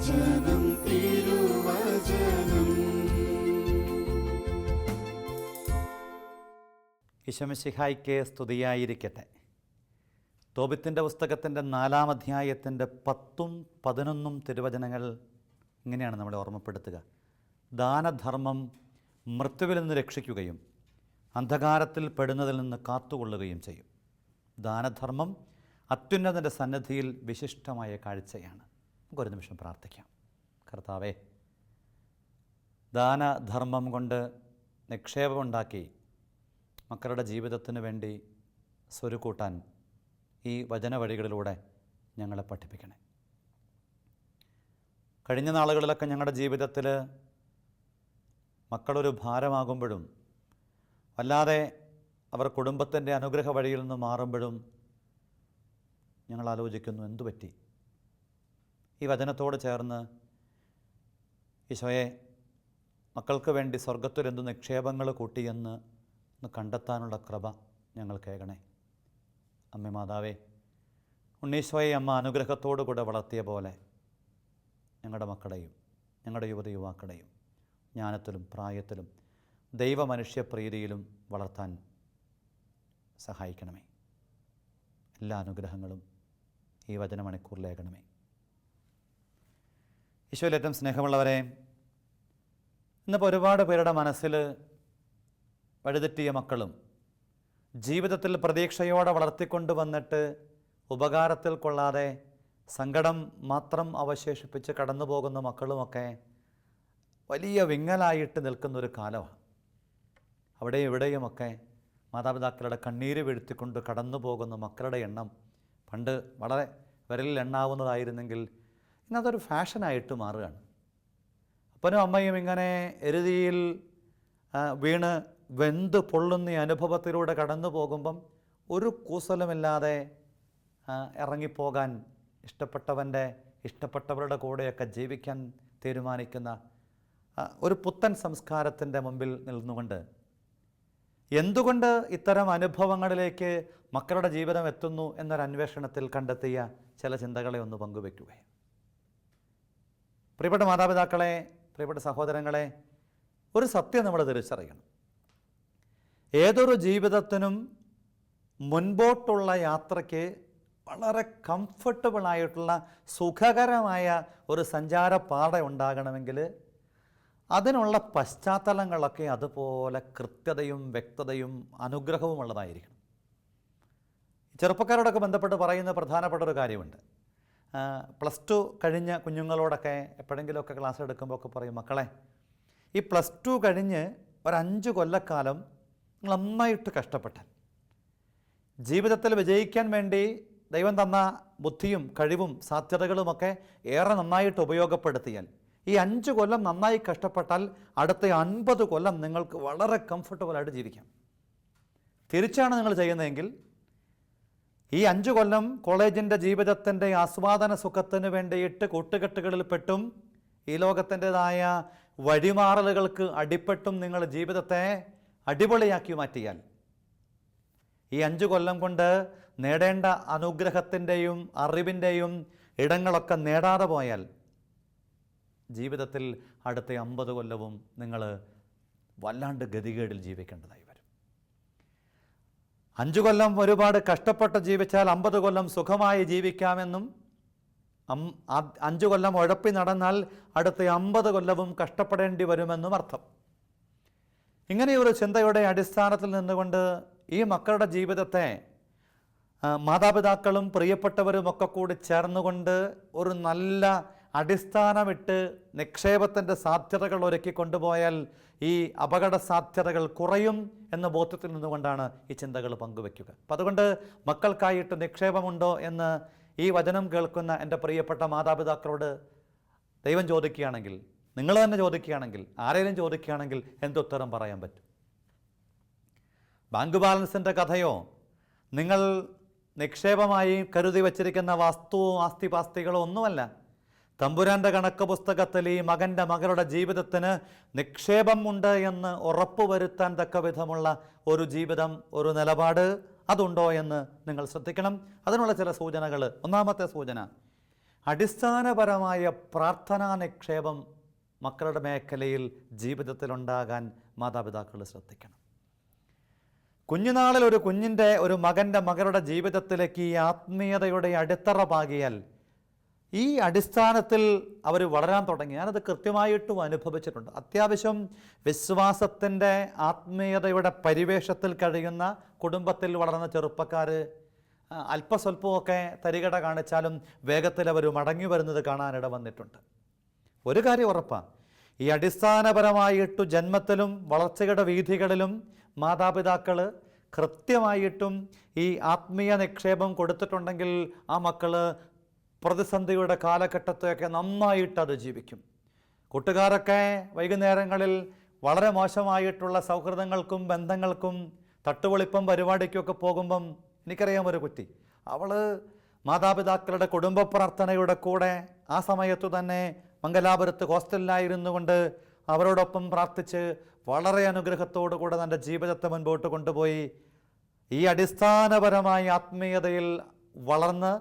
തിരുവചനം തിരുവചനം. ഈശോമിശിഹായ്ക്ക് സ്തുതിയായിരിക്കട്ടെ. തോബിത്തിൻ്റെ പുസ്തകത്തിൻ്റെ 4-ാം അധ്യായത്തിൻ്റെ 10ഉം 11ഉം തിരുവചനങ്ങൾ ഇങ്ങനെയാണ് നമ്മളെ ഓർമ്മപ്പെടുത്തുക. ദാനധർമ്മം മൃത്യുവിൽ നിന്ന് രക്ഷിക്കുകയും അന്ധകാരത്തിൽ പെടുന്നതിൽ നിന്ന് കാത്തുകൊള്ളുകയും ചെയ്യും. ദാനധർമ്മം അത്യുന്നതൻ്റെ സന്നിധിയിൽ വിശിഷ്ടമായ കാഴ്ചയാണ്. നമുക്കൊരു നിമിഷം പ്രാർത്ഥിക്കാം. കർത്താവേ, ദാനധർമ്മം കൊണ്ട് നിക്ഷേപമുണ്ടാക്കി മക്കളുടെ ജീവിതത്തിന് വേണ്ടി സ്വരുക്കൂട്ടാൻ ഈ വചനവഴികളിലൂടെ ഞങ്ങളെ പഠിപ്പിക്കണേ. കഴിഞ്ഞ നാളുകളിലൊക്കെ ഞങ്ങളുടെ ജീവിതത്തിൽ മക്കളൊരു ഭാരമാകുമ്പോഴും വല്ലാതെ അവർ കുടുംബത്തിൻ്റെ അനുഗ്രഹ വഴിയിൽ നിന്ന് മാറുമ്പോഴും ഞങ്ങൾ ആലോചിക്കുന്നു, എന്തുപറ്റി? ഈ വചനത്തോട് ചേർന്ന് ഈശോയെ, മക്കൾക്ക് വേണ്ടി സ്വർഗത്തിൽ എന്ത് നിക്ഷേപങ്ങൾ കൂട്ടിയെന്ന് കണ്ടെത്താനുള്ള കൃപ ഞങ്ങൾ കേൾക്കണേ. അമ്മ മാതാവേ, ഉണ്ണീശോയെ അമ്മ അനുഗ്രഹത്തോടു കൂടെ വളർത്തിയ പോലെ ഞങ്ങളുടെ മക്കളെയും ഞങ്ങളുടെ യുവതി യുവാക്കളെയും ജ്ഞാനത്തിലും പ്രായത്തിലും ദൈവമനുഷ്യപ്രീതിയിലും വളർത്താൻ സഹായിക്കണമേ. എല്ലാ അനുഗ്രഹങ്ങളും ഈ വചനമണിക്കൂറിലേക്കണമേ. ഈശോയിൽ ഏറ്റവും സ്നേഹമുള്ളവരെ, ഇന്നിപ്പോൾ ഒരുപാട് പേരുടെ മനസ്സിൽ വഴിതെറ്റിയ മക്കളും ജീവിതത്തിൽ പ്രതീക്ഷയോടെ വളർത്തിക്കൊണ്ട് വന്നിട്ട് ഉപകാരത്തിൽ കൊള്ളാതെ സങ്കടം മാത്രം അവശേഷിപ്പിച്ച് കടന്നു പോകുന്ന മക്കളുമൊക്കെ വലിയ വിങ്ങലായിട്ട് നിൽക്കുന്നൊരു കാലമാണ്. അവിടെയും ഇവിടെയുമൊക്കെ മാതാപിതാക്കളുടെ കണ്ണീര് വീഴ്ത്തിക്കൊണ്ട് കടന്നു പോകുന്ന മക്കളുടെ എണ്ണം പണ്ട് വളരെ വിരലിൽ എണ്ണാവുന്നതായിരുന്നെങ്കിൽ ഇന്നതൊരു ഫാഷനായിട്ട് മാറുകയാണ്. അപ്പനും അമ്മയും ഇങ്ങനെ എരുതിയിൽ വീണ് വെന്ത് പൊള്ളുന്ന അനുഭവത്തിലൂടെ കടന്നു പോകുമ്പം ഒരു കൂസലുമില്ലാതെ ഇറങ്ങിപ്പോകാൻ ഇഷ്ടപ്പെട്ടവരുടെ കൂടെയൊക്കെ ജീവിക്കാൻ തീരുമാനിക്കുന്ന ഒരു പുത്തൻ സംസ്കാരത്തിൻ്റെ മുമ്പിൽ നിന്നുകൊണ്ട് എന്തുകൊണ്ട് ഇത്തരം അനുഭവങ്ങളിലേക്ക് മക്കളുടെ ജീവിതം എത്തുന്നു എന്നൊരന്വേഷണത്തിൽ കണ്ടെത്തിയ ചില ചിന്തകളെ ഒന്ന് പങ്കുവയ്ക്കുകയാണ്. പ്രിയപ്പെട്ട മാതാപിതാക്കളെ, പ്രിയപ്പെട്ട സഹോദരങ്ങളെ, ഒരു സത്യം നമ്മൾ തിരിച്ചറിയണം. ഏതൊരു ജീവിതത്തിനും മുൻപോട്ടുള്ള യാത്രയ്ക്ക് വളരെ കംഫർട്ടബിളായിട്ടുള്ള സുഖകരമായ ഒരു സഞ്ചാരപാത ഉണ്ടാകണമെങ്കിൽ അതിനുള്ള പശ്ചാത്തലങ്ങളൊക്കെ അതുപോലെ കൃത്യതയും വ്യക്തതയും അനുഗ്രഹവും ഉള്ളതായിരിക്കണം. ചെറുപ്പക്കാരോടൊക്കെ ബന്ധപ്പെട്ട് പറയുന്ന പ്രധാനപ്പെട്ട ഒരു കാര്യമുണ്ട്. +2 കഴിഞ്ഞ കുഞ്ഞുങ്ങളോടൊക്കെ എപ്പോഴെങ്കിലുമൊക്കെ ക്ലാസ് എടുക്കുമ്പോൾ ഒക്കെ പറയും, മക്കളെ, ഈ +2 കഴിഞ്ഞ് ഒരു 5 കൊല്ലക്കാലം നിങ്ങൾ നന്നായിട്ട് കഷ്ടപ്പെട്ടാൽ, ജീവിതത്തിൽ വിജയിക്കാൻ വേണ്ടി ദൈവം തന്ന ബുദ്ധിയും കഴിവും സാധ്യതകളുമൊക്കെ ഏറെ നന്നായിട്ട് ഉപയോഗപ്പെടുത്തിയാൽ, ഈ 5 കൊല്ലം നന്നായി കഷ്ടപ്പെട്ടാൽ അടുത്ത 50 കൊല്ലം നിങ്ങൾക്ക് വളരെ കംഫർട്ടബിളായിട്ട് ജീവിക്കാം. തിരിച്ചാണ് നിങ്ങൾ ചെയ്യുന്നതെങ്കിൽ ഈ 5 കൊല്ലം കോളേജിൻ്റെ ജീവിതത്തിൻ്റെ ആസ്വാദന സുഖത്തിന് വേണ്ടിയിട്ട് കൂട്ടുകെട്ടുകളിൽ പെട്ടും ഈ ലോകത്തിൻ്റെതായ വഴിമാറലുകൾക്ക് അടിപ്പെട്ടും നിങ്ങൾ ജീവിതത്തെ അടിപൊളിയാക്കി മാറ്റിയാൽ, ഈ 5 കൊല്ലം കൊണ്ട് നേടേണ്ട അനുഗ്രഹത്തിൻ്റെയും അറിവിൻ്റെയും ഇടങ്ങളൊക്കെ നേടാതെ പോയാൽ ജീവിതത്തിൽ അടുത്ത 50 കൊല്ലവും നിങ്ങൾ വല്ലാണ്ട് ഗതികേടിൽ ജീവിക്കേണ്ടതായി വരും. 5 കൊല്ലം ഒരുപാട് കഷ്ടപ്പെട്ട് ജീവിച്ചാൽ 50 കൊല്ലം സുഖമായി ജീവിക്കാമെന്നും, 5 കൊല്ലം ഉഴപ്പി നടന്നാൽ അടുത്ത 50 കൊല്ലവും കഷ്ടപ്പെടേണ്ടി വരുമെന്നും അർത്ഥം. ഇങ്ങനെയൊരു ചിന്തയുടെ അടിസ്ഥാനത്തിൽ നിന്നുകൊണ്ട് ഈ മക്കളുടെ ജീവിതത്തെ മാതാപിതാക്കളും പ്രിയപ്പെട്ടവരുമൊക്കെ കൂടി ചേർന്നുകൊണ്ട് ഒരു നല്ല അടിസ്ഥാനമിട്ട് നിക്ഷേപത്തിൻ്റെ സാധ്യതകൾ ഒരുക്കി കൊണ്ടുപോയാൽ ഈ അപകട സാധ്യതകൾ കുറയും എന്ന ബോധ്യത്തിൽ നിന്നുകൊണ്ടാണ് ഈ ചിന്തകൾ പങ്കുവയ്ക്കുക. അപ്പം അതുകൊണ്ട് മക്കൾക്കായിട്ട് നിക്ഷേപമുണ്ടോ എന്ന് ഈ വചനം കേൾക്കുന്ന എൻ്റെ പ്രിയപ്പെട്ട മാതാപിതാക്കളോട് ദൈവം ചോദിക്കുകയാണെങ്കിൽ, നിങ്ങൾ തന്നെ ചോദിക്കുകയാണെങ്കിൽ, ആരെങ്കിലും ചോദിക്കുകയാണെങ്കിൽ എന്തുത്തരം പറയാൻ പറ്റും? ബാങ്ക് ബാലൻസിൻ്റെ കഥയോ നിങ്ങൾ നിക്ഷേപമായി കരുതി വച്ചിരിക്കുന്ന വസ്തുവോ ആസ്തിപാസ്തികളോ ഒന്നുമല്ല. തമ്പുരാൻ്റെ കണക്ക് പുസ്തകത്തിൽ ഈ മകളുടെ ജീവിതത്തിന് നിക്ഷേപം ഉണ്ട് എന്ന് ഉറപ്പുവരുത്താൻ തക്ക വിധമുള്ള ഒരു ജീവിതം, ഒരു നിലപാട് അതുണ്ടോ എന്ന് നിങ്ങൾ ശ്രദ്ധിക്കണം. അതിനുള്ള ചില സൂചനകൾ. ഒന്നാമത്തെ സൂചന, അടിസ്ഥാനപരമായ പ്രാർത്ഥനാ നിക്ഷേപം മക്കളുടെ മേഖലയിൽ ജീവിതത്തിലുണ്ടാകാൻ മാതാപിതാക്കൾ ശ്രദ്ധിക്കണം. കുഞ്ഞുനാളിൽ ഒരു കുഞ്ഞിൻ്റെ, ഒരു മകൻ്റെ, മകളുടെ ജീവിതത്തിലേക്ക് ഈ ആത്മീയതയുടെ അടിത്തറ പാകിയാൽ ഈ അടിസ്ഥാനത്തിൽ അവർ വളരാൻ തുടങ്ങി. ഞാനത് കൃത്യമായിട്ടും അനുഭവിച്ചിട്ടുണ്ട്. അത്യാവശ്യം വിശ്വാസത്തിൻ്റെ, ആത്മീയതയുടെ പരിവേഷത്തിൽ കഴിയുന്ന കുടുംബത്തിൽ വളർന്ന ചെറുപ്പക്കാർ അല്പസ്വല്പമൊക്കെ തരികട കാണിച്ചാലും വേഗത്തിൽ അവർ മടങ്ങി വരുന്നത് കാണാനിട വന്നിട്ടുണ്ട്. ഒരു കാര്യം ഉറപ്പാണ്, ഈ അടിസ്ഥാനപരമായിട്ടു ജന്മത്തിലും വളർച്ചയുടെ വീഥികളിലും മാതാപിതാക്കൾ കൃത്യമായിട്ടും ഈ ആത്മീയ നിക്ഷേപം കൊടുത്തിട്ടുണ്ടെങ്കിൽ ആ മക്കൾ പ്രതിസന്ധിയുടെ കാലഘട്ടത്തെയൊക്കെ നന്നായിട്ട് അത് ജീവിക്കും. കൂട്ടുകാരൊക്കെ വൈകുന്നേരങ്ങളിൽ വളരെ മോശമായിട്ടുള്ള സൗഹൃദങ്ങൾക്കും ബന്ധങ്ങൾക്കും തട്ടുപൊളിപ്പം പരിപാടിക്കൊക്കെ പോകുമ്പം എനിക്കറിയാം ഒരു കുട്ടി, അവൾ മാതാപിതാക്കളുടെ കുടുംബ പ്രാർത്ഥനയുടെ കൂടെ ആ സമയത്തു തന്നെ മംഗലാപുരത്ത് ഹോസ്റ്റലിലായിരുന്നു കൊണ്ട് അവരോടൊപ്പം പ്രാർത്ഥിച്ച് വളരെ അനുഗ്രഹത്തോടു കൂടെ തൻ്റെ ജീവിതത്തെ മുൻപോട്ട് കൊണ്ടുപോയി. ഈ അടിസ്ഥാനപരമായ ആത്മീയതയിൽ വളർന്ന്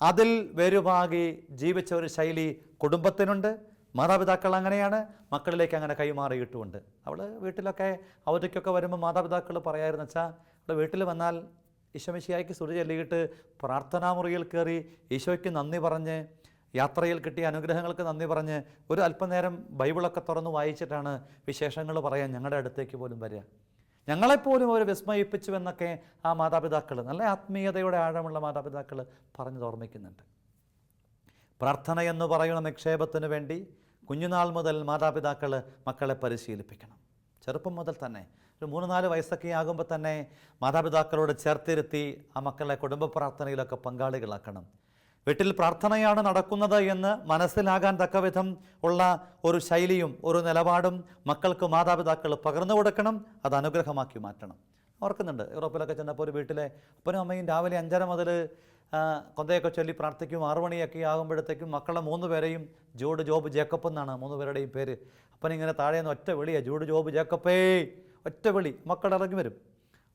അതിൽ വേരുപാകി ജീവിച്ച ഒരു ശൈലി കുടുംബത്തിനുണ്ട്. മാതാപിതാക്കൾ അങ്ങനെയാണ്, മക്കളിലേക്ക് അങ്ങനെ കൈമാറിയിട്ടുമുണ്ട്. അവൾ വീട്ടിലൊക്കെ അവധിക്കൊക്കെ വരുമ്പോൾ മാതാപിതാക്കൾ പറയായിരുന്നു, വെച്ചാൽ അവൾ വീട്ടിൽ വന്നാൽ ഈശോമിശിഹായ്ക്ക് സ്തുതി ചൊല്ലിയിട്ട് പ്രാർത്ഥനാമുറിയിൽ കയറി ഈശോയ്ക്ക് നന്ദി പറഞ്ഞ്, യാത്രയിൽ കിട്ടിയ അനുഗ്രഹങ്ങൾക്ക് നന്ദി പറഞ്ഞ് ഒരു അല്പനേരം ബൈബിളൊക്കെ തുറന്ന് വായിച്ചിട്ടാണ് വിശേഷങ്ങൾ പറയാൻ ഞങ്ങളുടെ അടുത്തേക്ക് പോലും വരിക. ഞങ്ങളെപ്പോലും അവർ വിസ്മയിപ്പിച്ചുവെന്നൊക്കെ ആ മാതാപിതാക്കൾ, നല്ല ആത്മീയതയുടെ ആഴമുള്ള മാതാപിതാക്കൾ പറഞ്ഞത് ഓർമ്മിക്കുന്നുണ്ട്. പ്രാർത്ഥന എന്ന് പറയുന്ന നിക്ഷേപത്തിന് വേണ്ടി കുഞ്ഞുനാൾ മുതൽ മാതാപിതാക്കൾ മക്കളെ പരിശീലിപ്പിക്കണം. ചെറുപ്പം മുതൽ തന്നെ ഒരു 3-4 വയസ്സൊക്കെ ആകുമ്പോൾ തന്നെ മാതാപിതാക്കളോട് ചേർത്തിരുത്തി ആ മക്കളെ കുടുംബ പ്രാർത്ഥനയിലൊക്കെ പങ്കാളികളാക്കണം. വീട്ടിൽ പ്രാർത്ഥനയാണ് നടക്കുന്നത് എന്ന് മനസ്സിലാകാൻ തക്കവിധം ഉള്ള ഒരു ശൈലിയും ഒരു നിലപാടും മക്കൾക്ക് മാതാപിതാക്കൾ പകർന്നു കൊടുക്കണം. അത് അനുഗ്രഹമാക്കി മാറ്റണം. ഓർക്കുന്നുണ്ട്, യൂറോപ്പിലൊക്കെ ചെന്നപ്പോൾ ഒരു വീട്ടിലെ അപ്പനും അമ്മയും രാവിലെ 5:30 മുതൽ കൊന്തയൊക്കെ ചൊല്ലി പ്രാർത്ഥിക്കും. 6 മണിയൊക്കെ ആകുമ്പോഴത്തേക്കും മക്കളെ 3 പേരെയും ജൂഡ്, ജോബ്, ജേക്കബ് എന്നാണ് 3 പേരുടെയും പേര്. അപ്പനിങ്ങനെ താഴേന്ന് ഒറ്റ വിളിയാണ്, ജൂഡ്, ജോബ്, ജേക്കബേ, ഒറ്റ വിളി. മക്കൾ ഇറങ്ങി വരും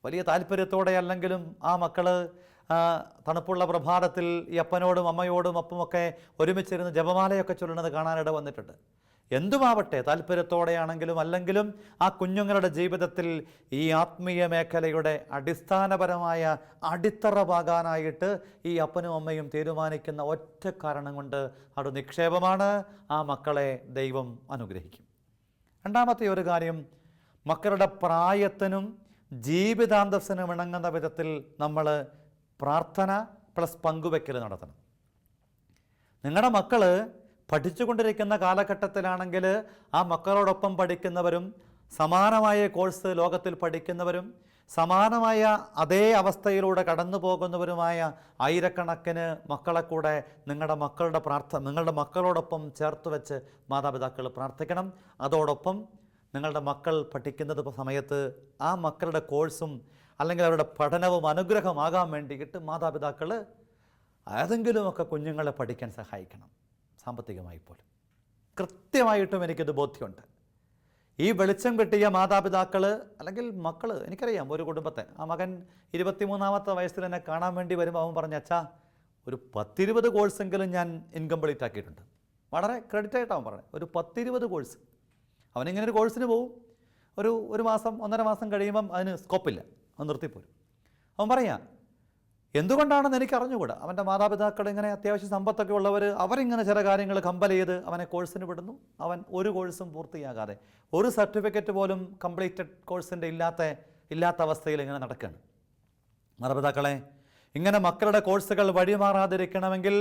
വലിയ താല്പര്യത്തോടെ. അല്ലെങ്കിലും ആ മക്കൾ തണുപ്പുള്ള പ്രഭാതത്തിൽ ഈ അപ്പനോടും അമ്മയോടും ഒപ്പമൊക്കെ ഒരുമിച്ചിരുന്ന് ജപമാലയൊക്കെ ചൊല്ലുന്നത് കാണാനിട വന്നിട്ടുണ്ട്. എന്തുമാവട്ടെ, താല്പര്യത്തോടെയാണെങ്കിലും അല്ലെങ്കിലും ആ കുഞ്ഞുങ്ങളുടെ ജീവിതത്തിൽ ഈ ആത്മീയ മേഖലയുടെ അടിസ്ഥാനപരമായ അടിത്തറ പാകാനായിട്ട് ഈ അപ്പനും അമ്മയും തീരുമാനിക്കുന്ന ഒറ്റ കാരണം കൊണ്ട് അത് നിക്ഷേപമാണ്. ആ മക്കളെ ദൈവം അനുഗ്രഹിക്കും. രണ്ടാമത്തെ ഒരു കാര്യം, മക്കളുടെ പ്രായത്തിനും ജീവിതാന്തസ്സിനും ഇണങ്ങുന്ന വിധത്തിൽ നമ്മൾ പ്രാർത്ഥന പ്ലസ് പങ്കുവെക്കൽ നടത്തണം. നിങ്ങളുടെ മക്കൾ പഠിച്ചുകൊണ്ടിരിക്കുന്ന കാലഘട്ടത്തിലാണെങ്കിൽ ആ മക്കളോടൊപ്പം പഠിക്കുന്നവരും സമാനമായ കോഴ്സ് ലോകത്തിൽ പഠിക്കുന്നവരും സമാനമായ അതേ അവസ്ഥയിലൂടെ കടന്നു പോകുന്നവരുമായ ആയിരക്കണക്കിന് മക്കളെ കൂടെ നിങ്ങളുടെ മക്കളോടൊപ്പം ചേർത്ത് വെച്ച് മാതാപിതാക്കൾ പ്രാർത്ഥിക്കണം. അതോടൊപ്പം നിങ്ങളുടെ മക്കൾ പഠിക്കുന്നത് സമയത്ത് ആ മക്കളുടെ കോഴ്സും അല്ലെങ്കിൽ അവരുടെ പഠനവും അനുഗ്രഹമാകാൻ വേണ്ടിയിട്ട് മാതാപിതാക്കൾ ഏതെങ്കിലുമൊക്കെ കുഞ്ഞുങ്ങളെ പഠിക്കാൻ സഹായിക്കണം, സാമ്പത്തികമായി പോലും. കൃത്യമായിട്ടും എനിക്കത് ബോധ്യമുണ്ട്. ഈ വെളിച്ചം കിട്ടിയ മാതാപിതാക്കൾ അല്ലെങ്കിൽ മക്കൾ, എനിക്കറിയാം ഒരു കുടുംബത്തെ, ആ മകൻ 23-ാമത്തെ വയസ്സിൽ എന്നെ കാണാൻ വേണ്ടി വരുമ്പോൾ അവൻ പറഞ്ഞ, അച്ഛാ ഒരു 10-20 കോഴ്സെങ്കിലും ഞാൻ ഇൻകംപ്ലീറ്റ് ആക്കിയിട്ടുണ്ട്. വളരെ ക്രെഡിറ്റ് ആയിട്ടാണ് അവൻ പറഞ്ഞത്. ഒരു 10-20 കോഴ്സ്. അവനിങ്ങനെ ഒരു കോഴ്സിന് പോവും, ഒരു മാസം 1.5 മാസം കഴിയുമ്പം അതിന് സ്കോപ്പില്ല, അവൻ നിർത്തിപ്പോരും. അവൻ പറയാം, എന്തുകൊണ്ടാണെന്ന് എനിക്ക് അറിഞ്ഞുകൂടാ. അവൻ്റെ മാതാപിതാക്കൾ ഇങ്ങനെ അത്യാവശ്യം സമ്പത്തൊക്കെ ഉള്ളവർ, അവരിങ്ങനെ ചില കാര്യങ്ങൾ കമ്പൽ ചെയ്ത് അവനെ കോഴ്സിന് വിടുന്നു. അവൻ ഒരു കോഴ്സും പൂർത്തിയാകാതെ, ഒരു സർട്ടിഫിക്കറ്റ് പോലും കംപ്ലീറ്റഡ് കോഴ്സിൻ്റെ ഇല്ലാത്ത അവസ്ഥയിൽ ഇങ്ങനെ നടക്കുകയാണ്. മാതാപിതാക്കളെ, ഇങ്ങനെ മക്കളുടെ കോഴ്സുകൾ വഴിമാറാതിരിക്കണമെങ്കിൽ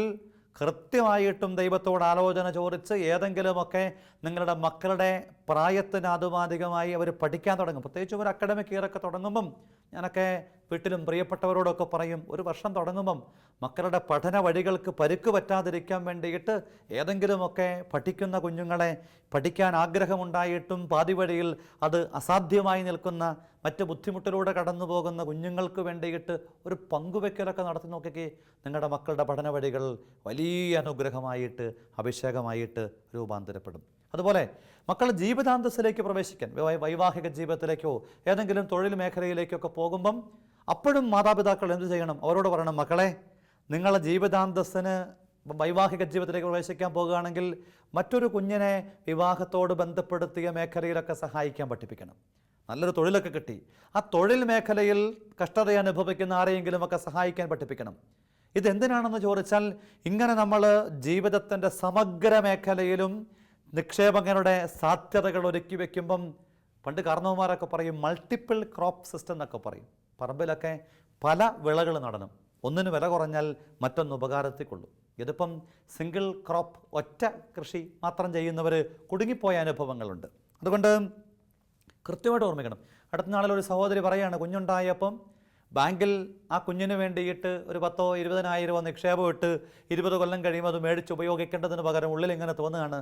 കൃത്യമായിട്ടും ദൈവത്തോട് ആലോചന ചോദിച്ച് ഏതെങ്കിലുമൊക്കെ നിങ്ങളുടെ മക്കളുടെ പ്രായത്തിന് ആനുപാതികമായി അവർ പഠിക്കാൻ തുടങ്ങും. പ്രത്യേകിച്ച് ഒരു അക്കാഡമിക് ഇയറൊക്കെ തുടങ്ങുമ്പം ഞാനൊക്കെ വീട്ടിലും പ്രിയപ്പെട്ടവരോടൊക്കെ പറയും, ഒരു വർഷം തുടങ്ങുമ്പം മക്കളുടെ പഠന വഴികൾക്ക് പരുക്ക് പറ്റാതിരിക്കാൻ വേണ്ടിയിട്ട് ഏതെങ്കിലുമൊക്കെ പഠിക്കുന്ന കുഞ്ഞുങ്ങളെ, പഠിക്കാൻ ആഗ്രഹമുണ്ടായിട്ടും പാതി വഴിയിൽ അത് അസാധ്യമായി നിൽക്കുന്ന, മറ്റ് ബുദ്ധിമുട്ടിലൂടെ കടന്നു പോകുന്ന കുഞ്ഞുങ്ങൾക്ക് വേണ്ടിയിട്ട് ഒരു പങ്കുവെക്കലൊക്കെ നടത്തി നോക്കിക്കേ. നിങ്ങളുടെ മക്കളുടെ പഠന വഴികൾ വലിയ അനുഗ്രഹമായിട്ട്, അഭിഷേകമായിട്ട് രൂപാന്തരപ്പെടും. അതുപോലെ മക്കൾ ജീവിതാന്തസ്സിലേക്ക് പ്രവേശിക്കാൻ, വൈവാഹിക ജീവിതത്തിലേക്കോ ഏതെങ്കിലും തൊഴിൽ മേഖലയിലേക്കൊക്കെ പോകുമ്പം അപ്പോഴും മാതാപിതാക്കൾ എന്ത് ചെയ്യണം? അവരോട് പറയണം, മക്കളെ, നിങ്ങളുടെ ജീവിതാന്തസ്സിന് വൈവാഹിക ജീവിതത്തിലേക്ക് പ്രവേശിക്കാൻ പോകുകയാണെങ്കിൽ മറ്റൊരു കുഞ്ഞിനെ വിവാഹത്തോട് ബന്ധപ്പെടുത്തിയ മേഖലയിലൊക്കെ സഹായിക്കാൻ പഠിപ്പിക്കണം. നല്ലൊരു തൊഴിലൊക്കെ കിട്ടി, ആ തൊഴിൽ മേഖലയിൽ കഷ്ടത അനുഭവിക്കുന്ന ആരെയെങ്കിലുമൊക്കെ സഹായിക്കാൻ പഠിപ്പിക്കണം. ഇതെന്തിനാണെന്ന് ചോദിച്ചാൽ, ഇങ്ങനെ നമ്മൾ ജീവിതത്തിൻ്റെ സമഗ്ര മേഖലയിലും നിക്ഷേപങ്ങളുടെ സാധ്യതകൾ ഒരുക്കി വയ്ക്കുമ്പം, പണ്ട് കാരണവന്മാരൊക്കെ പറയും മൾട്ടിപ്പിൾ ക്രോപ്പ് സിസ്റ്റം എന്നൊക്കെ പറയും. പറമ്പിലൊക്കെ പല വിളകൾ നടണം, ഒന്നിന് വില കുറഞ്ഞാൽ മറ്റൊന്ന് ഉപകാരത്തിൽ കൊള്ളും. ഇതിപ്പം സിംഗിൾ ക്രോപ്പ് ഒറ്റ കൃഷി മാത്രം ചെയ്യുന്നവർ കുടുങ്ങിപ്പോയ അനുഭവങ്ങളുണ്ട്. അതുകൊണ്ട് കൃത്യമായിട്ട് ഓർമ്മിക്കണം. അടുത്ത നാളിൽ ഒരു സഹോദരി പറയുകയാണ്, കുഞ്ഞുണ്ടായപ്പം ബാങ്കിൽ ആ കുഞ്ഞിന് വേണ്ടിയിട്ട് ഒരു 10,000-20,000 നിക്ഷേപം ഇട്ട് 20 കൊല്ലം കഴിയുമ്പോൾ അത് മേടിച്ച് ഉപയോഗിക്കേണ്ടതിന് പകരം ഉള്ളിൽ ഇങ്ങനെ തോന്നുകയാണ്,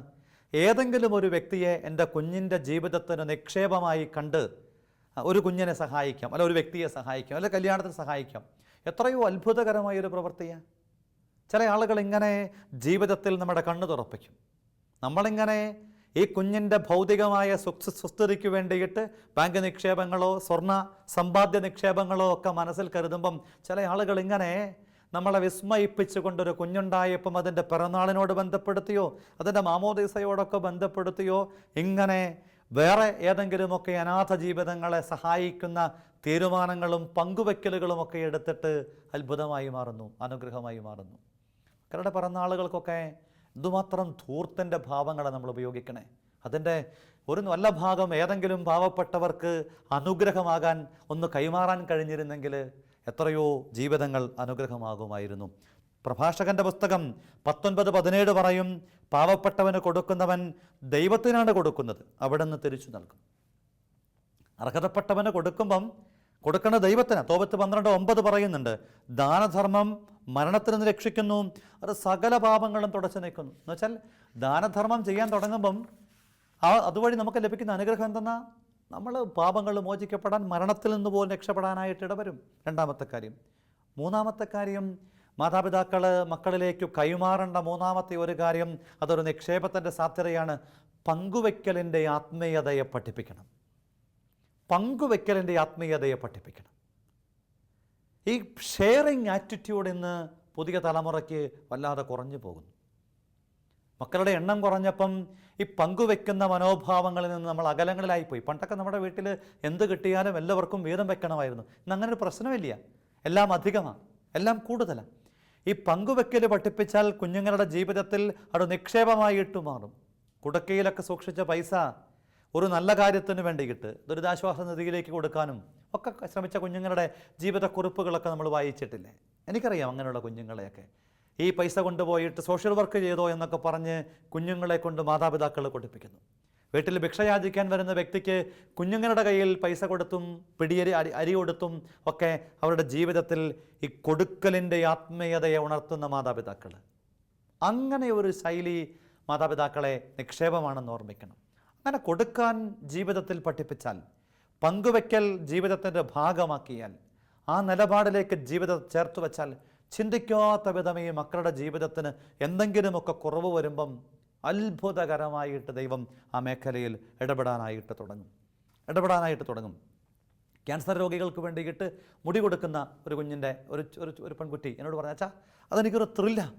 ഏതെങ്കിലും ഒരു വ്യക്തിയെ എൻ്റെ കുഞ്ഞിൻ്റെ ജീവിതത്തിന് നിക്ഷേപമായി കണ്ട് ഒരു കുഞ്ഞിനെ സഹായിക്കാം, അല്ല ഒരു വ്യക്തിയെ സഹായിക്കാം, അല്ല കല്യാണത്തിന് സഹായിക്കാം. എത്രയോ അത്ഭുതകരമായൊരു പ്രവൃത്തിയാണ്. ചില ആളുകൾ ഇങ്ങനെ ജീവിതത്തിൽ നമ്മുടെ കണ്ണ് തുറപ്പിക്കും. നമ്മളിങ്ങനെ ഈ കുഞ്ഞിൻ്റെ ഭൗതികമായ സുസ്ഥിതിക്ക് വേണ്ടിയിട്ട് ബാങ്ക് നിക്ഷേപങ്ങളോ സ്വർണ്ണ സമ്പാദ്യ നിക്ഷേപങ്ങളോ ഒക്കെ മനസ്സിൽ കരുതുമ്പം ചില ആളുകൾ ഇങ്ങനെ നമ്മളെ വിസ്മയിപ്പിച്ചുകൊണ്ടൊരു കുഞ്ഞുണ്ടായപ്പം അതിൻ്റെ പിറന്നാളിനോട് ബന്ധപ്പെടുത്തിയോ അതിൻ്റെ മാമോദീസയോടൊക്കെ ബന്ധപ്പെടുത്തിയോ ഇങ്ങനെ വേറെ ഏതെങ്കിലുമൊക്കെ അനാഥ ജീവിതങ്ങളെ സഹായിക്കുന്ന തീരുമാനങ്ങളും പങ്കുവയ്ക്കലുകളുമൊക്കെ എടുത്തിട്ട് അത്ഭുതമായി മാറുന്നു, അനുഗ്രഹമായി മാറുന്നു. മക്കളുടെ പിറന്നാളുകൾക്കൊക്കെ എന്തുമാത്രം ധൂർത്തിൻ്റെ ഭാവങ്ങളെ നമ്മൾ ഉപയോഗിക്കണേ. അതിൻ്റെ ഒരു നല്ല ഭാഗം ഏതെങ്കിലും പാവപ്പെട്ടവർക്ക് അനുഗ്രഹമാകാൻ ഒന്ന് കൈമാറാൻ കഴിഞ്ഞിരുന്നെങ്കിൽ എത്രയോ ജീവിതങ്ങൾ അനുഗ്രഹമാകുമായിരുന്നു. പ്രഭാഷകൻ്റെ പുസ്തകം 19:17 പറയും, പാവപ്പെട്ടവന് കൊടുക്കുന്നവൻ ദൈവത്തിനാണ് കൊടുക്കുന്നത്, അവിടെ നിന്ന് തിരിച്ചു നൽകും. അർഹതപ്പെട്ടവന് കൊടുക്കുമ്പം കൊടുക്കുന്ന ദൈവത്തിന്. തോബത്ത് 12:9 പറയുന്നുണ്ട്, ദാനധർമ്മം മരണത്തിൽ നിന്ന് രക്ഷിക്കുന്നു, അത് സകല പാപങ്ങളും തുടച്ചു നീക്കുന്നു. എന്ന് വെച്ചാൽ ദാനധർമ്മം ചെയ്യാൻ തുടങ്ങുമ്പം അതുവഴി നമുക്ക് ലഭിക്കുന്ന അനുഗ്രഹം എന്തെന്നാ, നമ്മൾ പാപങ്ങൾ മോചിക്കപ്പെടാൻ മരണത്തിൽ നിന്ന് പോലും രക്ഷപ്പെടാനായിട്ട് ഇടവരും. രണ്ടാമത്തെ കാര്യം. മൂന്നാമത്തെ കാര്യം, മാതാപിതാക്കൾ മക്കളിലേക്ക് കൈമാറേണ്ട മൂന്നാമത്തെ ഒരു കാര്യം, അതൊരു നിക്ഷേപത്തിൻ്റെ സാധ്യതയാണ്. പങ്കുവയ്ക്കലിൻ്റെ ആത്മീയതയെ പഠിപ്പിക്കണം. പങ്കുവയ്ക്കലിൻ്റെ ആത്മീയതയെ പഠിപ്പിക്കണം. ഈ ഷെയറിങ് ആറ്റിറ്റ്യൂഡ് ഇന്ന് പുതിയ തലമുറയ്ക്ക് വല്ലാതെ കുറഞ്ഞു പോകുന്നു. മക്കളുടെ എണ്ണം കുറഞ്ഞപ്പം ഈ പങ്കുവെക്കുന്ന മനോഭാവങ്ങളിൽ നിന്ന് നമ്മൾ അകലങ്ങളിലായിപ്പോയി. പണ്ടൊക്കെ നമ്മുടെ വീട്ടിൽ എന്ത് കിട്ടിയാലും എല്ലാവർക്കും വീതം വെക്കണമായിരുന്നു. ഇന്ന് അങ്ങനെ ഒരു പ്രശ്നമില്ല. എല്ലാം അധികമാണ്, എല്ലാം കൂടുതലാണ്. ഈ പങ്കുവെക്കൽ പഠിപ്പിച്ചാൽ കുഞ്ഞുങ്ങളുടെ ജീവിതത്തിൽ അത് നിക്ഷേപമായിട്ട് മാറും. കുടക്കയിലൊക്കെ സൂക്ഷിച്ച പൈസ ഒരു നല്ല കാര്യത്തിന് വേണ്ടിയിട്ട് ദുരിതാശ്വാസ നിധിയിലേക്ക് കൊടുക്കാനും ഒക്കെ ശ്രമിച്ച കുഞ്ഞുങ്ങളുടെ ജീവിതക്കുറിപ്പുകളൊക്കെ നമ്മൾ വായിച്ചിട്ടില്ലേ? എനിക്കറിയാം അങ്ങനെയുള്ള കുഞ്ഞുങ്ങളെയൊക്കെ. ഈ പൈസ കൊണ്ടുപോയിട്ട് സോഷ്യൽ വർക്ക് ചെയ്തോ എന്നൊക്കെ പറഞ്ഞ് കുഞ്ഞുങ്ങളെ കൊണ്ട് മാതാപിതാക്കൾ കൊടുപ്പിക്കുന്നു. വീട്ടിൽ ഭിക്ഷയാചിക്കാൻ വരുന്ന വ്യക്തിക്ക് കുഞ്ഞുങ്ങളുടെ കയ്യിൽ പൈസ കൊടുത്തും അരി കൊടുത്തും ഒക്കെ അവരുടെ ജീവിതത്തിൽ ഈ കൊടുക്കലിൻ്റെ ആത്മീയതയെ ഉണർത്തുന്ന മാതാപിതാക്കൾ. അങ്ങനെ ഒരു ശൈലി മാതാപിതാക്കളെ നിക്ഷേപമാണെന്ന് ഓർമ്മിക്കണം. അങ്ങനെ കൊടുക്കാൻ ജീവിതത്തിൽ പഠിപ്പിച്ചാൽ, പങ്കുവയ്ക്കൽ ജീവിതത്തിൻ്റെ ഭാഗമാക്കിയാൽ, ആ നിലപാടിലേക്ക് ജീവിതത്തെ ചേർത്ത് വെച്ചാൽ, ചിന്തിക്കാത്ത വിധം ഈ മക്കളുടെ ജീവിതത്തിന് എന്തെങ്കിലുമൊക്കെ കുറവ് വരുമ്പം അത്ഭുതകരമായിട്ട് ദൈവം ആ മേഖലയിൽ ഇടപെടാനായിട്ട് തുടങ്ങും. ക്യാൻസർ രോഗികൾക്ക് വേണ്ടിയിട്ട് മുടി കൊടുക്കുന്ന ഒരു കുഞ്ഞിൻ്റെ ഒരു പെൺകുട്ടി എന്നോട് പറഞ്ഞ, അച്ഛാ അതെനിക്കൊരു ത്രില്ലാണ്,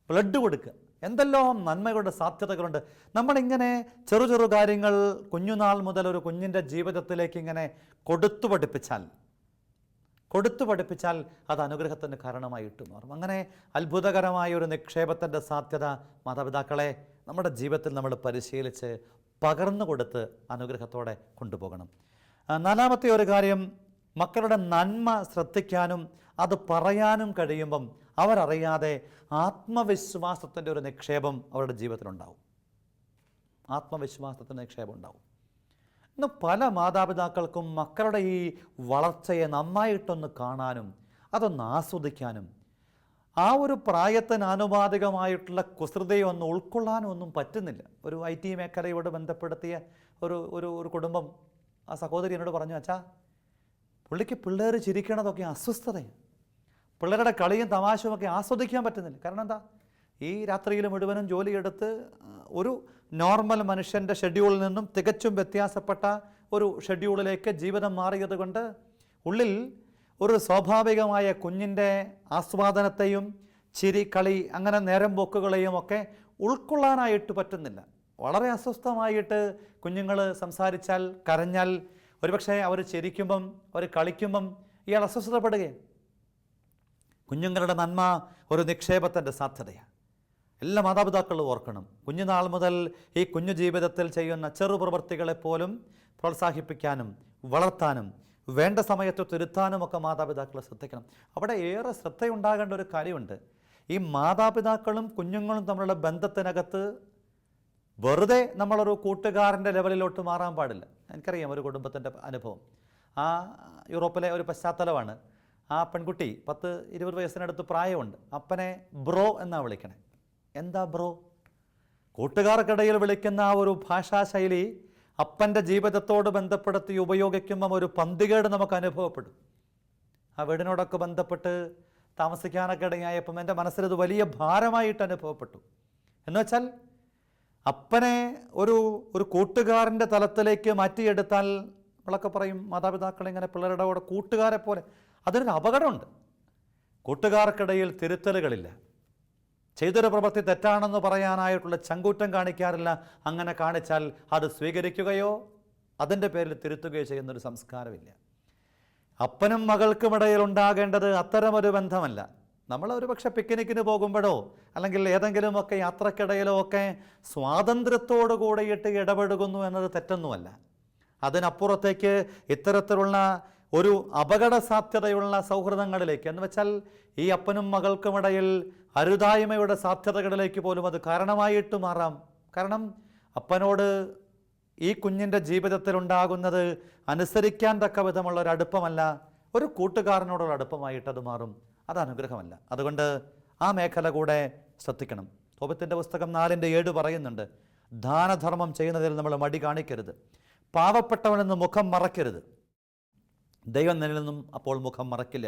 ബ്ലഡ് കൊടുക്കുക, എന്തെല്ലാം നന്മകളുടെ സാധ്യതകളുണ്ട്. നമ്മളിങ്ങനെ ചെറു കാര്യങ്ങൾ കുഞ്ഞുനാൾ മുതൽ ഒരു കുഞ്ഞിൻ്റെ ജീവിതത്തിലേക്ക് ഇങ്ങനെ കൊടുത്തു പഠിപ്പിച്ചാൽ അത് അനുഗ്രഹത്തിന് കാരണമായിട്ട് മാറും. അങ്ങനെ അത്ഭുതകരമായ ഒരു നിക്ഷേപത്തിൻ്റെ സാധ്യത മാതാപിതാക്കളെ നമ്മുടെ ജീവിതത്തിൽ നമ്മൾ പരിശീലിച്ച് പകർന്നു കൊടുത്ത് അനുഗ്രഹത്തോടെ കൊണ്ടുപോകണം. നാലാമത്തെ ഒരു കാര്യം, മക്കളുടെ നന്മ ശ്രദ്ധിക്കാനും അത് പറയാനും കഴിയുമ്പം അവരറിയാതെ ആത്മവിശ്വാസത്തിൻ്റെ ഒരു നിക്ഷേപം അവരുടെ ജീവിതത്തിലുണ്ടാവും. ആത്മവിശ്വാസത്തിൻ്റെ നിക്ഷേപം ഉണ്ടാവും. ഇന്ന് പല മാതാപിതാക്കൾക്കും മക്കളുടെ ഈ വളർച്ചയെ നന്നായിട്ടൊന്ന് കാണാനും അതൊന്ന് ആസ്വദിക്കാനും ആ ഒരു പ്രായത്തിന് ആനുപാതികമായിട്ടുള്ള കുസൃതിയെ ഒന്ന് ഉൾക്കൊള്ളാനും ഒന്നും പറ്റുന്നില്ല. ഒരു IT മേഖലയോട് ബന്ധപ്പെടുത്തിയ ഒരു കുടുംബം, ആ സഹോദരി എന്നോട് പറഞ്ഞു, അച്ഛാ പുള്ളിക്ക് പിള്ളേർ ചിരിക്കണതൊക്കെ അസ്വസ്ഥതയാണ്, പിള്ളേരുടെ കളിയും തമാശയുമൊക്കെ ആസ്വദിക്കാൻ പറ്റുന്നില്ല. കാരണം എന്താ, ഈ രാത്രിയിൽ മുഴുവനും ജോലിയെടുത്ത് ഒരു നോർമൽ മനുഷ്യൻ്റെ ഷെഡ്യൂളിൽ നിന്നും തികച്ചും വ്യത്യാസപ്പെട്ട ഒരു ഷെഡ്യൂളിലേക്ക് ജീവിതം മാറിയത് കൊണ്ട് ഉള്ളിൽ ഒരു സ്വാഭാവികമായ കുഞ്ഞിൻ്റെ ആസ്വാദനത്തെയും ചിരി, കളി, അങ്ങനെ നേരം പോക്കുകളെയും ഒക്കെ ഉൾക്കൊള്ളാനായിട്ട് പറ്റുന്നില്ല. വളരെ അസ്വസ്ഥമായിട്ട് കുഞ്ഞുങ്ങൾ സംസാരിച്ചാൽ, കരഞ്ഞാൽ, ഒരുപക്ഷെ അവർ ചിരിക്കുമ്പം, അവർ കളിക്കുമ്പം ഇയാൾ അസ്വസ്ഥപ്പെടുകയാണ്. കുഞ്ഞുങ്ങളുടെ നന്മ ഒരു നിക്ഷേപത്തിൻ്റെ സാധ്യതയാണ്. എല്ലാ മാതാപിതാക്കളും ഓർക്കണം, കുഞ്ഞുനാൾ മുതൽ ഈ കുഞ്ഞു ജീവിതത്തിൽ ചെയ്യുന്ന ചെറുപ്രവൃത്തികളെപ്പോലും പ്രോത്സാഹിപ്പിക്കാനും വളർത്താനും വേണ്ട സമയത്ത് തിരുത്താനും ഒക്കെ മാതാപിതാക്കൾ ശ്രദ്ധിക്കണം. അവിടെ ഏറെ ശ്രദ്ധയുണ്ടാകേണ്ട ഒരു കാര്യമുണ്ട്. ഈ മാതാപിതാക്കളും കുഞ്ഞുങ്ങളും തമ്മിലുള്ള ബന്ധത്തിനകത്ത് വെറുതെ നമ്മളൊരു കൂട്ടുകാരൻ്റെ ലെവലിലോട്ട് മാറാൻ പാടില്ല. എനിക്കറിയാം ഒരു കുടുംബത്തിൻ്റെ അനുഭവം. ആ യൂറോപ്പിലെ ഒരു പശ്ചാത്തലമാണ്. ആ പെൺകുട്ടി 10-20 വയസ്സിനടുത്ത് പ്രായമുണ്ട്. അപ്പനെ ബ്രോ എന്നാണ് വിളിക്കണേ. എന്താ ബ്രോ? കൂട്ടുകാർക്കിടയിൽ വിളിക്കുന്ന ആ ഒരു ഭാഷാശൈലി അപ്പൻ്റെ ജീവിതത്തോട് ബന്ധപ്പെടുത്തി ഉപയോഗിക്കുമ്പം ഒരു പന്തികേട് നമുക്ക് അനുഭവപ്പെടും. ആ വീടിനോടൊക്കെ ബന്ധപ്പെട്ട് താമസിക്കാനൊക്കെ ഇടയായപ്പം എൻ്റെ മനസ്സിലത് വലിയ ഭാരമായിട്ട് അനുഭവപ്പെട്ടു. എന്നുവെച്ചാൽ അപ്പനെ ഒരു കൂട്ടുകാരൻ്റെ തലത്തിലേക്ക് മാറ്റിയെടുത്താൽ നമ്മളൊക്കെ പറയും, മാതാപിതാക്കളിങ്ങനെ പിള്ളേരുടെ കൂടെ കൂട്ടുകാരെ പോലെ. അതിനൊരു അപകടമുണ്ട്. കൂട്ടുകാർക്കിടയിൽ തിരുത്തലുകളില്ല. ചെയ്തൊരു പ്രവൃത്തി തെറ്റാണെന്ന് പറയാനായിട്ടുള്ള ചങ്കൂറ്റം കാണിക്കാറില്ല. അങ്ങനെ കാണിച്ചാൽ അത് സ്വീകരിക്കുകയോ അതിൻ്റെ പേരിൽ തിരുത്തുകയോ ചെയ്യുന്നൊരു സംസ്കാരമില്ല. അപ്പനും മകൾക്കുമിടയിൽ ഉണ്ടാകേണ്ടത് അത്തരമൊരു ബന്ധമല്ല. നമ്മൾ ഒരു പക്ഷേ പിക്നിക്കിന് പോകുമ്പോഴോ അല്ലെങ്കിൽ ഏതെങ്കിലുമൊക്കെ യാത്രക്കിടയിലോ ഒക്കെ സ്വാതന്ത്ര്യത്തോടു കൂടിയിട്ട് ഇടപെടുന്നു എന്നത് തെറ്റൊന്നുമല്ല. അതിനപ്പുറത്തേക്ക് ഇത്തരത്തിലുള്ള ഒരു അപകട സാധ്യതയുള്ള സൗഹൃദങ്ങളിലേക്ക്, എന്ന് വെച്ചാൽ ഈ അപ്പനും മകൾക്കുമിടയിൽ അരുതായ്മയുടെ സാധ്യതകളിലേക്ക് പോലും അത് കാരണമായിട്ട് മാറാം. കാരണം അപ്പനോട് ഈ കുഞ്ഞിൻ്റെ ജീവിതത്തിൽ ഉണ്ടാകുന്നത് അനുസരിക്കാൻ തക്ക വിധമുള്ള ഒരു അടുപ്പമല്ല, ഒരു കൂട്ടുകാരനോടുള്ള അടുപ്പമായിട്ട് അത് മാറും. അത് അനുഗ്രഹമല്ല. അതുകൊണ്ട് ആ മേഖല കൂടെ ശ്രദ്ധിക്കണം. തോബിത്തിൻ്റെ പുസ്തകം 4:7 പറയുന്നുണ്ട്, ദാനധർമ്മം ചെയ്യുന്നതിൽ നമ്മൾ മടി കാണിക്കരുത്, പാവപ്പെട്ടവനെന്ന് മുഖം മറക്കരുത്, ദൈവം നിന്നിൽ നിന്നും അപ്പോൾ മുഖം മറക്കില്ല.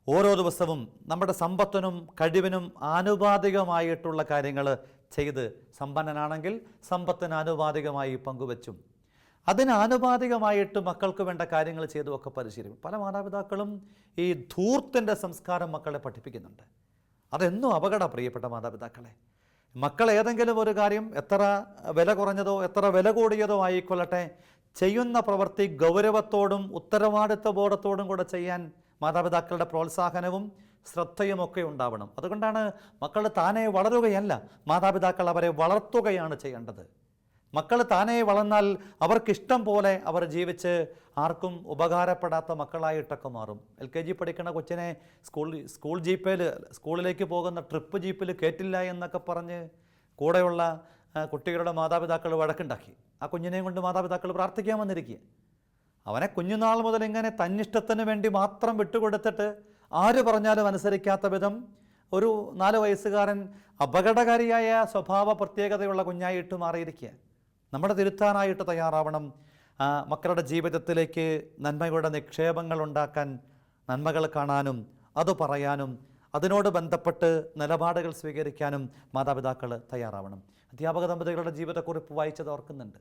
ഓരോ ദിവസവും നമ്മുടെ സമ്പത്തിനും കഴിവിനും ആനുപാതികമായിട്ടുള്ള കാര്യങ്ങൾ ചെയ്ത്, സമ്പന്നനാണെങ്കിൽ സമ്പത്തിന് ആനുപാതികമായി പങ്കുവച്ചും അതിനാനുപാതികമായിട്ട് മക്കൾക്ക് വേണ്ട കാര്യങ്ങൾ ചെയ്തും ഒക്കെ പരിശീലിക്കും. പല മാതാപിതാക്കളും ഈ ധൂർത്തിൻ്റെ സംസ്കാരം മക്കളെ പഠിപ്പിക്കുന്നുണ്ട്. അതെന്നും അപകട, പ്രിയപ്പെട്ട മാതാപിതാക്കളെ. മക്കൾ ഏതെങ്കിലും ഒരു കാര്യം എത്ര വില കുറഞ്ഞതോ എത്ര വില കൂടിയതോ ആയിക്കൊള്ളട്ടെ, ചെയ്യുന്ന പ്രവൃത്തി ഗൗരവത്തോടും ഉത്തരവാദിത്വബോധത്തോടും കൂടെ ചെയ്യാൻ മാതാപിതാക്കളുടെ പ്രോത്സാഹനവും ശ്രദ്ധയുമൊക്കെ ഉണ്ടാവണം. അതുകൊണ്ടാണ് മക്കൾ താനേ വളരുകയല്ല, മാതാപിതാക്കൾ അവരെ വളർത്തുകയാണ് ചെയ്യേണ്ടത്. മക്കൾ താനേ വളർന്നാൽ അവർക്കിഷ്ടം പോലെ അവർ ജീവിച്ച് ആർക്കും ഉപകാരപ്പെടാത്ത മക്കളായിട്ടൊക്കെ മാറും. LKG പഠിക്കുന്ന കൊച്ചിനെ സ്കൂളിലേക്ക് പോകുന്ന ട്രിപ്പ് ജീപ്പിൽ കയറ്റില്ല എന്നൊക്കെ പറഞ്ഞ് കൂടെയുള്ള കുട്ടികളുടെ മാതാപിതാക്കൾ വഴക്കുണ്ടാക്കി. ആ കുഞ്ഞിനെയും കൊണ്ട് മാതാപിതാക്കൾ പ്രാർത്ഥിക്കാൻ വന്നിരിക്കുക. അവനെ കുഞ്ഞുനാൾ മുതൽ ഇങ്ങനെ തന്നിഷ്ടത്തിന് വേണ്ടി മാത്രം വിട്ടുകൊടുത്തിട്ട് ആര് പറഞ്ഞാലും അനുസരിക്കാത്ത വിധം ഒരു 4 വയസ്സുകാരൻ അപകടകാരിയായ സ്വഭാവ പ്രത്യേകതയുള്ള കുഞ്ഞായിട്ട് മാറിയിരിക്കുക. നമ്മുടെ തിരുത്താനായിട്ട് തയ്യാറാവണം. മക്കളുടെ ജീവിതത്തിലേക്ക് നന്മയുടെ നിക്ഷേപങ്ങൾ ഉണ്ടാക്കാൻ, നന്മകൾ കാണാനും അത് പറയാനും അതിനോട് ബന്ധപ്പെട്ട് നിലപാടുകൾ സ്വീകരിക്കാനും മാതാപിതാക്കൾ തയ്യാറാവണം. അധ്യാപക ദമ്പതികളുടെ ജീവിതക്കുറിപ്പ് വായിച്ചത് ഓർക്കുന്നുണ്ട്.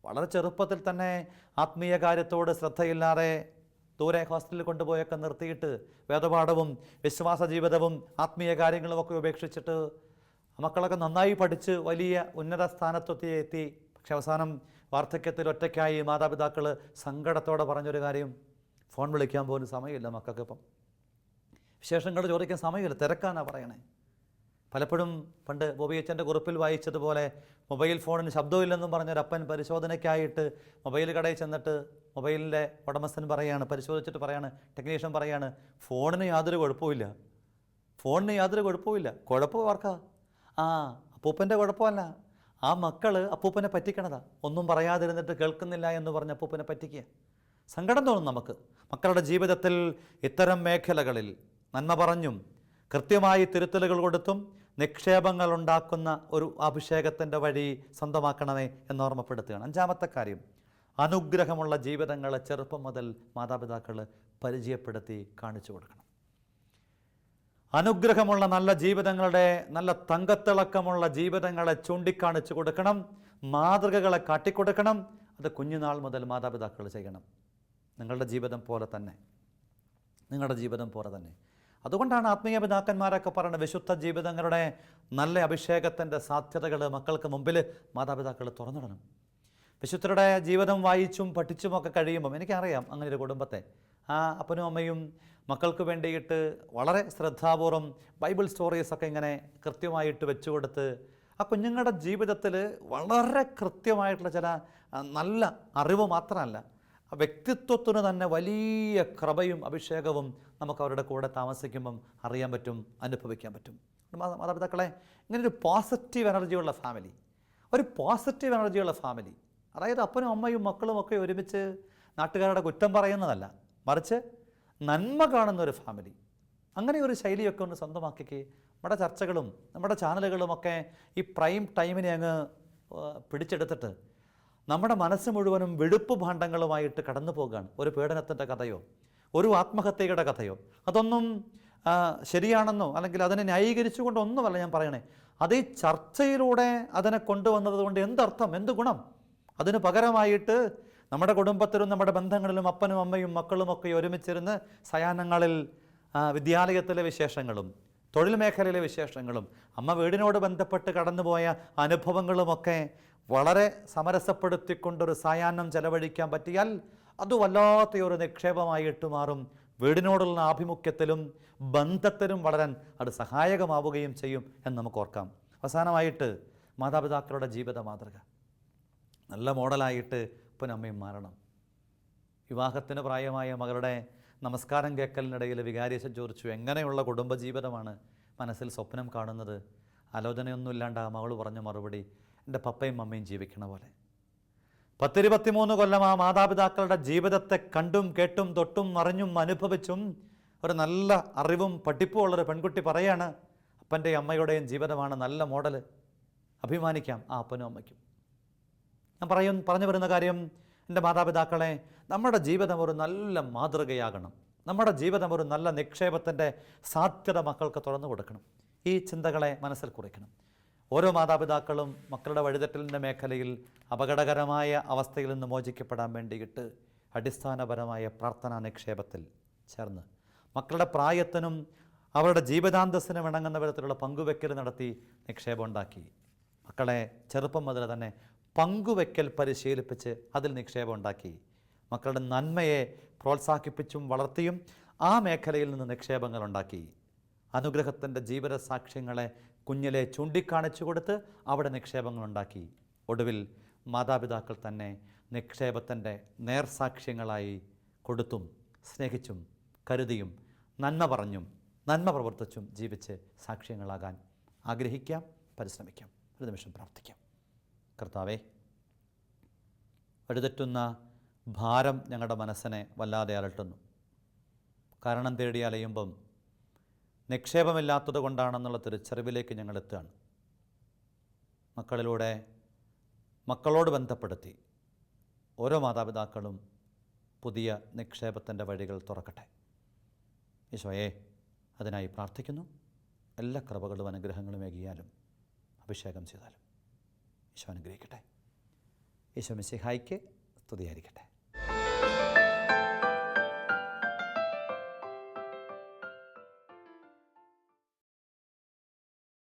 വളരെ ചെറുപ്പത്തിൽ തന്നെ ആത്മീയ കാര്യത്തോട് ശ്രദ്ധയില്ലാതെ ദൂരെ ഹോസ്റ്റലിൽ കൊണ്ടുപോയൊക്കെ നിർത്തിയിട്ട് വേദപാഠവും വിശ്വാസ ജീവിതവും ആത്മീയ കാര്യങ്ങളുമൊക്കെ ഉപേക്ഷിച്ചിട്ട് മക്കളൊക്കെ നന്നായി പഠിച്ച് വലിയ ഉന്നത സ്ഥാനത്തെത്തി. പക്ഷെ അവസാനം വാർദ്ധക്യത്തിൽ ഒറ്റയ്ക്കായി മാതാപിതാക്കൾ സങ്കടത്തോടെ പറഞ്ഞൊരു കാര്യം, ഫോൺ വിളിക്കാൻ പോലും സമയമില്ല മക്കൾക്ക്. ഇപ്പം വിശേഷങ്ങൾ ചോദിക്കാൻ സമയമില്ല, തിരക്കാന്നാണ് പറയണേ. പലപ്പോഴും പണ്ട് ബോബിയച്ചൻ്റെ കുറിപ്പിൽ വായിച്ചതുപോലെ മൊബൈൽ ഫോണിന് ശബ്ദമില്ലെന്നും പറഞ്ഞൊരപ്പൻ പരിശോധനയ്ക്കായിട്ട് മൊബൈൽ കടയിൽ ചെന്നിട്ട് മൊബൈലിൻ്റെ ഉടമസ്ഥൻ പറയാണ്, പരിശോധിച്ചിട്ട് പറയാണ്, ടെക്നീഷ്യൻ പറയാണ്, ഫോണിന് യാതൊരു കുഴപ്പമില്ല, ഫോണിന് യാതൊരു കുഴപ്പമില്ല. കുഴപ്പം ആർക്കാ? അപ്പൂപ്പൻ്റെ കുഴപ്പമല്ല, ആ മക്കൾ അപ്പൂപ്പനെ പറ്റിക്കണതാ. ഒന്നും പറയാതിരുന്നിട്ട് കേൾക്കുന്നില്ല എന്ന് പറഞ്ഞ് അപ്പൂപ്പനെ പറ്റിക്കുക. സങ്കടം തോന്നും നമുക്ക്. മക്കളുടെ ജീവിതത്തിൽ ഇത്തരം മേഖലകളിൽ നന്മ പറഞ്ഞും കൃത്യമായി തിരുത്തലുകൾ കൊടുത്തും നിക്ഷേപങ്ങൾ ഉണ്ടാക്കുന്ന ഒരു അഭിഷേകത്തിൻ്റെ വഴി സ്വന്തമാക്കണമേ എന്നോർമ്മപ്പെടുത്തുകയാണ്. 5-ാമത്തെ കാര്യം, അനുഗ്രഹമുള്ള ജീവിതങ്ങളെ ചെറുപ്പം മുതൽ മാതാപിതാക്കൾ പരിചയപ്പെടുത്തി കാണിച്ചു കൊടുക്കണം. അനുഗ്രഹമുള്ള നല്ല ജീവിതങ്ങളുടെ, നല്ല തങ്കത്തിളക്കമുള്ള ജീവിതങ്ങളെ ചൂണ്ടിക്കാണിച്ചു കൊടുക്കണം, മാതൃകകളെ കാട്ടിക്കൊടുക്കണം. അത് കുഞ്ഞുനാൾ മുതൽ മാതാപിതാക്കൾ ചെയ്യണം. നിങ്ങളുടെ ജീവിതം പോലെ തന്നെ അതുകൊണ്ടാണ് ആത്മീയ പിതാക്കന്മാരൊക്കെ പറയുന്നത് വിശുദ്ധ ജീവിതങ്ങളുടെ നല്ല അഭിഷേകത്തിൻ്റെ സാധ്യതകൾ മക്കൾക്ക് മുമ്പിൽ മാതാപിതാക്കൾ തുറന്നിടണം. വിശുദ്ധരുടെ ജീവിതം വായിച്ചും പഠിച്ചുമൊക്കെ കഴിയുമ്പം എനിക്കറിയാം അങ്ങനെ ഒരു കുടുംബത്തെ, ആ അപ്പനും അമ്മയും മക്കൾക്ക് വേണ്ടിയിട്ട് വളരെ ശ്രദ്ധാപൂർവം ബൈബിൾ സ്റ്റോറീസൊക്കെ ഇങ്ങനെ കൃത്യമായിട്ട് വെച്ചു കൊടുത്ത് ആ കുഞ്ഞുങ്ങളുടെ ജീവിതത്തിൽ വളരെ കൃത്യമായിട്ടുള്ള ചില നല്ല അറിവ് മാത്രമല്ല, വ്യക്തിത്വത്തിന് തന്നെ വലിയ കൃപയും അഭിഷേകവും നമുക്ക് അവരുടെ കൂടെ താമസിക്കുമ്പം അറിയാൻ പറ്റും, അനുഭവിക്കാൻ പറ്റും. മാതാപിതാക്കളെ, ഇങ്ങനൊരു പോസിറ്റീവ് എനർജിയുള്ള ഫാമിലി, ഒരു പോസിറ്റീവ് എനർജിയുള്ള ഫാമിലി, അതായത് അപ്പനും അമ്മയും മക്കളും ഒക്കെ ഒരുമിച്ച് നാട്ടുകാരുടെ കുറ്റം പറയുന്നതല്ല, മറിച്ച് നന്മ കാണുന്ന ഒരു ഫാമിലി, അങ്ങനെ ഒരു ശൈലിയൊക്കെ ഒന്ന് സ്വന്തമാക്കിക്ക്. നമ്മുടെ ചർച്ചകളും നമ്മുടെ ചാനലുകളുമൊക്കെ ഈ പ്രൈം ടൈമിനെ അങ്ങ് പിടിച്ചെടുത്തിട്ട് നമ്മുടെ മനസ്സ് മുഴുവനും വെടുപ്പ് ഭാണ്ഡങ്ങളുമായിട്ട് കടന്നു പോകുകയാണ്. ഒരു പീഡനത്തിൻ്റെ കഥയോ ഒരു ആത്മഹത്യയുടെ കഥയോ അതൊന്നും ശരിയാണെന്നോ അല്ലെങ്കിൽ അതിനെ ന്യായീകരിച്ചുകൊണ്ടൊന്നുമല്ല ഞാൻ പറയണേ. അത് ഈ ചർച്ചയിലൂടെ അതിനെ കൊണ്ടുവന്നത് കൊണ്ട് എന്തർത്ഥം, എന്ത് ഗുണം? അതിന് പകരമായിട്ട് നമ്മുടെ കുടുംബത്തിലും നമ്മുടെ ബന്ധങ്ങളിലും അപ്പനും അമ്മയും മക്കളുമൊക്കെ ഒരുമിച്ചിരുന്ന് സായാഹ്നങ്ങളിൽ വിദ്യാലയത്തിലെ വിശേഷങ്ങളും തൊഴിൽ മേഖലയിലെ വിശേഷങ്ങളും അമ്മ വീടിനോട് ബന്ധപ്പെട്ട് കടന്നുപോയ അനുഭവങ്ങളുമൊക്കെ വളരെ സമരസപ്പെടുത്തിക്കൊണ്ടൊരു സായാഹ്നം ചെലവഴിക്കാൻ പറ്റിയാൽ അത് വല്ലാത്തൊരു നിക്ഷേപമായിട്ട് മാറും. വീടിനോടുള്ള ആഭിമുഖ്യത്തിലും ബന്ധത്തിലും വളരാൻ അത് സഹായകമാവുകയും ചെയ്യും എന്ന് നമുക്ക് ഓർക്കാം. അവസാനമായിട്ട് മാതാപിതാക്കളുടെ ജീവിത മാതൃക നല്ല മോഡലായിട്ട് അപ്പനമ്മയും മാറണം. വിവാഹത്തിന് പ്രായമായ മകളുടെ നമസ്കാരം കേൾക്കലിനിടയിൽ വികാരിയച്ഛൻ ചോദിച്ചു, എങ്ങനെയുള്ള കുടുംബജീവിതമാണ് മനസ്സിൽ സ്വപ്നം കാണുന്നത്? ആലോചനയൊന്നുമില്ലാണ്ട് ആ മകൾ പറഞ്ഞ മറുപടി, എൻ്റെ പപ്പയും അമ്മയും ജീവിക്കണ പോലെ. 10-23 കൊല്ലം ആ മാതാപിതാക്കളുടെ ജീവിതത്തെ കണ്ടും കേട്ടും തൊട്ടും അറിഞ്ഞും അനുഭവിച്ചും ഒരു നല്ല അറിവും പഠിപ്പും ഉള്ളൊരു പെൺകുട്ടി പറയാണ്, അപ്പൻ്റെയും അമ്മയുടെയും ജീവിതമാണ് നല്ല മോഡൽ, അഭിമാനിക്കാം ആ അപ്പനും അമ്മയ്ക്കും. ഞാൻ പറഞ്ഞു വരുന്ന കാര്യം, എൻ്റെ മാതാപിതാക്കളെ, നമ്മുടെ ജീവിതം ഒരു നല്ല മാതൃകയാകണം. നമ്മുടെ ജീവിതം ഒരു നല്ല നിക്ഷേപത്തിൻ്റെ സാധ്യത മക്കൾക്ക് തുറന്നു കൊടുക്കണം. ഈ ചിന്തകളെ മനസ്സിൽ കുറിക്കണം. ഓരോ മാതാപിതാക്കളും മക്കളുടെ വഴിതെറ്റലിൻ്റെ മേഖലയിൽ അപകടകരമായ അവസ്ഥയിൽ നിന്ന് മോചിക്കപ്പെടാൻ വേണ്ടിയിട്ട് അടിസ്ഥാനപരമായ പ്രാർത്ഥനാ നിക്ഷേപത്തിൽ ചേർന്ന് മക്കളുടെ പ്രായത്തിനും അവരുടെ ജീവിതാന്തസ്സിനും ഇണങ്ങുന്ന വിധത്തിലുള്ള പങ്കുവെക്കൽ നടത്തി നിക്ഷേപം ഉണ്ടാക്കി. മക്കളെ ചെറുപ്പം മുതൽ തന്നെ പങ്കുവെക്കൽ പരിശീലിപ്പിച്ച് അതിൽ നിക്ഷേപം ഉണ്ടാക്കി. മക്കളുടെ നന്മയെ പ്രോത്സാഹിപ്പിച്ചും വളർത്തിയും ആ മേഖലയിൽ നിന്ന് നിക്ഷേപങ്ങൾ ഉണ്ടാക്കി. അനുഗ്രഹത്തിൻ്റെ ജീവിത സാക്ഷ്യങ്ങളെ കുഞ്ഞിലെ ചൂണ്ടിക്കാണിച്ചു കൊടുത്ത് അവിടെ നിക്ഷേപങ്ങളുണ്ടാക്കി. ഒടുവിൽ മാതാപിതാക്കൾ തന്നെ നിക്ഷേപത്തിൻ്റെ നേർസാക്ഷ്യങ്ങളായി കൊടുത്തും സ്നേഹിച്ചും കരുതിയും നന്മ പറഞ്ഞും നന്മ പ്രവർത്തിച്ചും ജീവിച്ച് സാക്ഷ്യങ്ങളാകാൻ ആഗ്രഹിക്കാം, പരിശ്രമിക്കാം. ഒരു നിമിഷം പ്രാർത്ഥിക്കാം. കർത്താവേ, വഴിതെറ്റുന്ന ഭാരം ഞങ്ങളുടെ മനസ്സിനെ വല്ലാതെ അലട്ടുന്നു. കാരണം തേടി അലയുമ്പം നിക്ഷേപമില്ലാത്തത് കൊണ്ടാണെന്നുള്ള തിരിച്ചറിവിലേക്ക് ഞങ്ങൾ എത്തുകയാണ്. മക്കളിലൂടെ മക്കളോട് ബന്ധപ്പെടുത്തി ഓരോ മാതാപിതാക്കളും പുതിയ നിക്ഷേപത്തിൻ്റെ വഴികൾ തുറക്കട്ടെ. ഈശോയെ, അതിനായി പ്രാർത്ഥിക്കുന്നു. എല്ലാ കൃപകളും അനുഗ്രഹങ്ങളും ഏകിയാലും അഭിഷേകം ചെയ്താലും ഈശോ അനുഗ്രഹിക്കട്ടെ. ഈശോ മിശിഹായ്ക്ക് സ്തുതിയായിരിക്കട്ടെ.